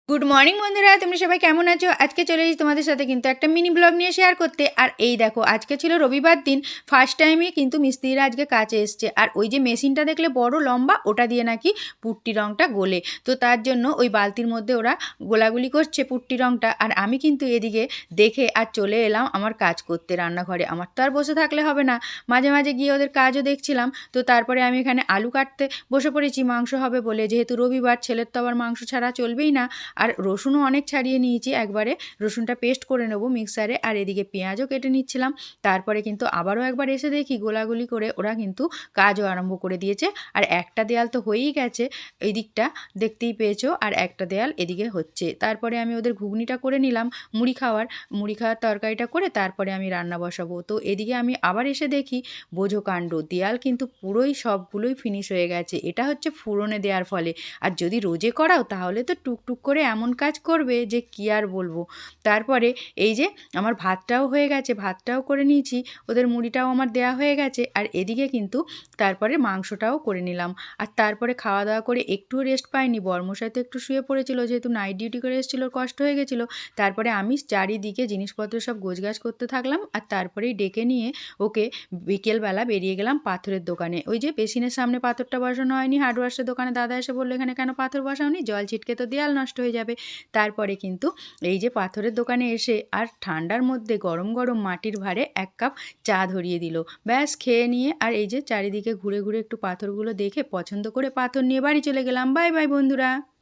Good morning বন্ধুরা, তোমরা সবাই কেমন আছো? আজকে চলে এসেছি তোমাদের সাথে কিন্তু একটা মিনি ব্লগ নিয়ে শেয়ার করতে। আর এই দেখো, আজকে ছিল রবিবার দিন, ফার্স্ট টাইমে কিন্তু মিস্ত্রিরা আজকে কাজে এসছে। আর ওই যে মেশিনটা দেখলে বড় লম্বা, ওটা দিয়ে নাকি পুট্টি রঙটা গোলে। তো তার জন্য ওই বালতির মধ্যে ওরা গোলাগুলি করছে পুট্টি রঙটা। আর আমি কিন্তু এদিকে দেখে আর চলে এলাম আমার কাজ করতে রান্নাঘরে। আমার তো আর বসে থাকলে হবে না, মাঝে মাঝে গিয়ে ওদের কাজও দেখছিলাম। তো তারপরে আমি এখানে আলু কাটতে বসে পড়েছি, মাংস হবে বলে। যেহেতু রবিবার, ছেলের তো আবার মাংস ছাড়া চলবেই না। আর রসুনও অনেক ছাড়িয়ে নিয়েছি, একবারে রসুনটা পেস্ট করে নেব মিক্সারে। আর এদিকে পেঁয়াজও কেটে নিচ্ছিলাম। তারপরে কিন্তু আবারও একবার এসে দেখি গোলাগুলি করে ওরা কিন্তু কাজও আরম্ভ করে দিয়েছে। আর একটা দেয়াল তো হয়েই গেছে, এই দিকটা দেখতেই পেয়েছো, আর একটা দেয়াল এদিকে হচ্ছে। তারপরে আমি ওদের ঘুগনিটা করে নিলাম, মুড়ি খাওয়ার তরকারিটা করে তারপরে আমি রান্না বসাবো। তো এদিকে আমি আবার এসে দেখি, বোঝো কাণ্ড, দেয়াল কিন্তু পুরোই সবগুলোই ফিনিশ হয়ে গেছে। এটা হচ্ছে ফুরনে দেওয়ার ফলে। আর যদি রোজে করাও তাহলে তো টুকটুক করে এমন কাজ করবে যে কি আর বলবো। তারপরে এই যে আমার ভাতটাও হয়ে গেছে, ভাতটাও করে নিয়েছি, ওদের মুড়িটাও আমার দেয়া হয়ে গেছে। আর এদিকে কিন্তু তারপরে মাংসটাও করে নিলাম। আর তারপরে খাওয়া দাওয়া করে একটুও রেস্ট পাইনি, বর্মশাই তো একটু শুয়ে পড়েছিল, যেহেতু নাইট ডিউটি করে এসেছিলো, কষ্ট হয়ে গেছিলো। তারপরে আমি চারিদিকে জিনিসপত্র সব গোছগাছ করতে থাকলাম। আর তারপরেই ডেকে নিয়ে ওকে বিকেলবেলা বেরিয়ে গেলাম পাথরের দোকানে। ওই যে বেসিনের সামনে পাথরটা বসানো হয়নি, হার্ডওয়ার্সের দোকানে দাদা এসে বললো, এখানে কেন পাথর বসাওনি, জল ছিটকে তো দেয়াল নষ্ট হয়ে যাবে। তারপরে কিন্তু এই যে পাথরের দোকানে এসে আর ঠান্ডার মধ্যে গরম গরম মাটির ভাঁড়ে 1 কাপ চা ধরিয়ে দিল। ব্যাস খেয়ে নিয়ে আর এই যে চারিদিকে ঘুরে ঘুরে একটু পাথরগুলো দেখে পছন্দ করে পাথর নিয়ে বাড়ি চলে গেলাম। বাই বাই বন্ধুরা।